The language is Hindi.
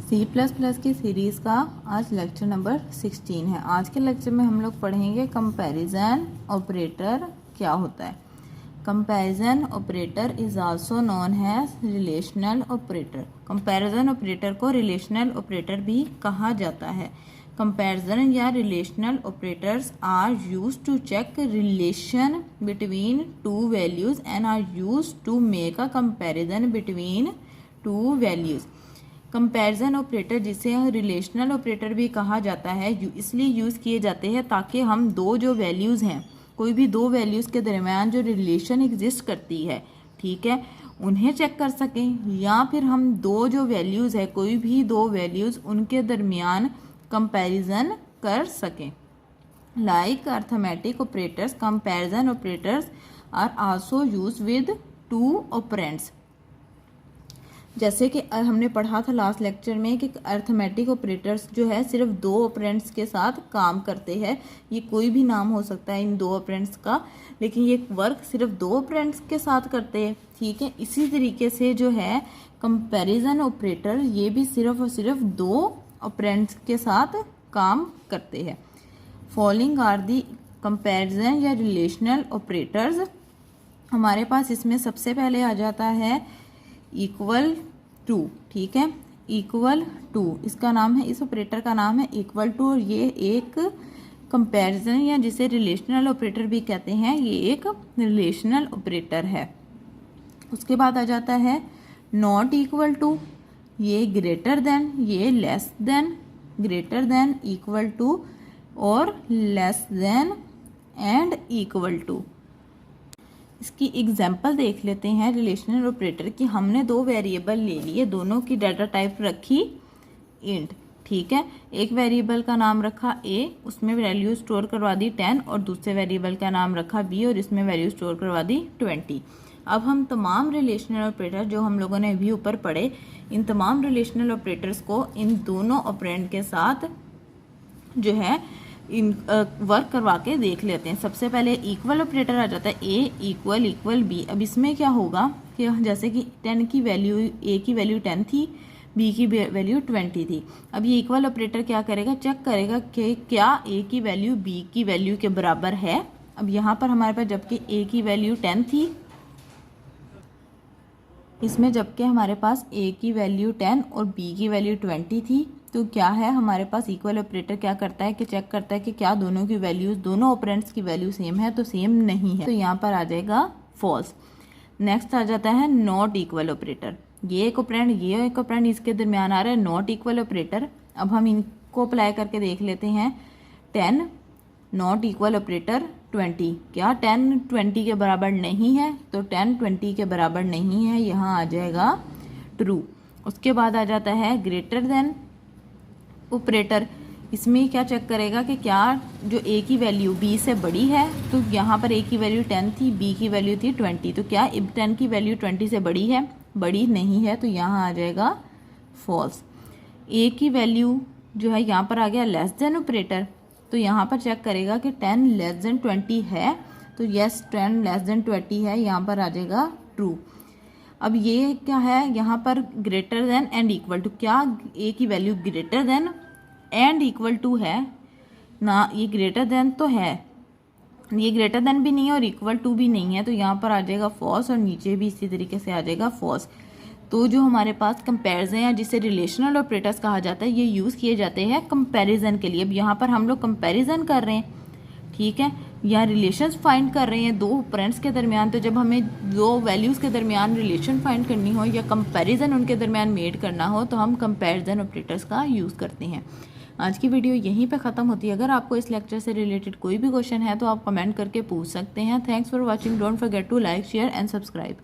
C++ की सीरीज़ का आज लेक्चर नंबर 16 है। आज के लेक्चर में हम लोग पढ़ेंगे कंपैरिजन ऑपरेटर क्या होता है। Comparison operator is also known as relational operator. Comparison operator को रिलेशनल ऑपरेटर भी कहा जाता है। कंपैरिजन या relational operators are used to check relation between two values and are used to make a comparison between two values. Comparison operator जिसे रिलेशनल ऑपरेटर भी कहा जाता है इसलिए यूज़ किए जाते हैं ताकि हम दो जो वैल्यूज़ हैं, कोई भी दो वैल्यूज़ के दरमियान जो रिलेशन एग्जिस्ट करती है, ठीक है, उन्हें चेक कर सकें, या फिर हम दो जो वैल्यूज़ है, कोई भी दो वैल्यूज़ उनके दरमियान कंपैरिजन कर सकें। Like arithmetic operators, comparison operators are also use with two operands. जैसे कि हमने पढ़ा था लास्ट लेक्चर में कि अर्थमेटिक ऑपरेटर्स जो है सिर्फ दो ऑपरेंड्स के साथ काम करते हैं। ये कोई भी नाम हो सकता है इन दो ऑपरेंड्स का, लेकिन ये वर्क सिर्फ दो ऑपरेंड्स के साथ करते हैं, ठीक है। इसी तरीके से जो है कंपैरिजन ऑपरेटर ये भी सिर्फ और सिर्फ दो ऑपरेंड्स के साथ काम करते हैं। फॉलोइंग आर दी कंपैरिजन या रिलेशनल ऑपरेटर्स। हमारे पास इसमें सबसे पहले आ जाता है इक्वल टू, ठीक है, इक्वल टू इसका नाम है, इस ऑपरेटर का नाम है इक्वल टू, और ये एक कंपैरिजन या जिसे रिलेशनल ऑपरेटर भी कहते हैं, ये एक रिलेशनल ऑपरेटर है। उसके बाद आ जाता है नॉट इक्वल टू, ये ग्रेटर देन, ये less than, greater than, equal to और less than and equal to. इसकी एग्जाम्पल देख लेते हैं रिलेशनल ऑपरेटर की। हमने दो वेरिएबल ले लिए, दोनों की डाटा टाइप रखी इंट, ठीक है। एक वेरिएबल का नाम रखा a, उसमें वैल्यू स्टोर करवा दी 10, और दूसरे वेरिएबल का नाम रखा b और इसमें वैल्यू स्टोर करवा दी 20। अब हम तमाम रिलेशनल ऑपरेटर जो हम लोगों ने अभी ऊपर पढ़े, इन तमाम रिलेशनल ऑपरेटर्स को इन दोनों ऑपरेंड के साथ जो है इन वर्क करवा के देख लेते हैं। सबसे पहले इक्वल ऑपरेटर आ जाता है a इक्वल इक्वल b। अब इसमें क्या होगा कि जैसे कि 10 की वैल्यू, a की वैल्यू 10 थी, b की वैल्यू 20 थी। अब ये इक्वल ऑपरेटर क्या करेगा, चेक करेगा कि क्या a की वैल्यू b की वैल्यू के बराबर है। अब यहाँ पर हमारे पास जबकि a की वैल्यू 10 थी, इसमें जबकि हमारे पास a की वैल्यू 10 और b की वैल्यू 20 थी, तो क्या है हमारे पास इक्वल ऑपरेटर क्या करता है कि चेक करता है कि क्या दोनों की वैल्यूज, दोनों ऑपरेंड्स की वैल्यू सेम है, तो सेम नहीं है, तो यहाँ पर आ जाएगा फॉल्स। नेक्स्ट आ जाता है नॉट इक्वल ऑपरेटर। ये एक ऑपरेंड, ये एक ऑपरेंड, इसके दरमियान आ रहा है नॉट इक्वल ऑपरेटर। अब हम इनको अप्लाई करके देख लेते हैं। 10 नॉट इक्वल ऑपरेटर 20, क्या 10 20 के बराबर नहीं है, तो 10 20 के बराबर नहीं है, यहाँ आ जाएगा ट्रू। उसके बाद आ जाता है ग्रेटर देन ऑपरेटर। इसमें क्या चेक करेगा कि क्या जो a की वैल्यू b से बड़ी है, तो यहाँ पर a की वैल्यू 10 थी, b की वैल्यू थी 20, तो क्या 10 की वैल्यू 20 से बड़ी है, बड़ी नहीं है, तो यहाँ आ जाएगा फॉल्स। a की वैल्यू जो है यहाँ पर आ गया लेस देन ऑपरेटर, तो यहाँ पर चेक करेगा कि 10 लेस देन 20 है, तो यस 10 लेस देन 20 है, यहाँ पर आ जाएगा ट्रू। अब ये क्या है यहाँ पर greater than and equal to, क्या a की value greater than and equal to है ना, ये ग्रेटर देन तो है, ये ग्रेटर देन भी नहीं है और इक्वल टू भी नहीं है, तो यहाँ पर आ जाएगा फॉल्स, और नीचे भी इसी तरीके से आ जाएगा फॉल्स। तो जो हमारे पास कंपैरिजन या जिसे रिलेशनल ऑपरेटर्स कहा जाता है, ये यूज़ किए जाते हैं कंपैरिजन के लिए। अब यहाँ पर हम लोग कंपैरिजन कर रहे हैं, ठीक है, या रिलेशंस फाइंड कर रहे हैं दो ऑपरेंड्स के दरमियान। तो जब हमें दो वैल्यूज़ के दरमियान रिलेशन फाइंड करनी हो या कंपैरिजन उनके दरमियान मेड करना हो, तो हम कंपैरिजन ऑपरेटर्स का यूज़ करते हैं। आज की वीडियो यहीं पे ख़त्म होती है। अगर आपको इस लेक्चर से रिलेटेड कोई भी क्वेश्चन है तो आप कमेंट करके पूछ सकते हैं। Thanks for watching, don't forget to like, share and subscribe.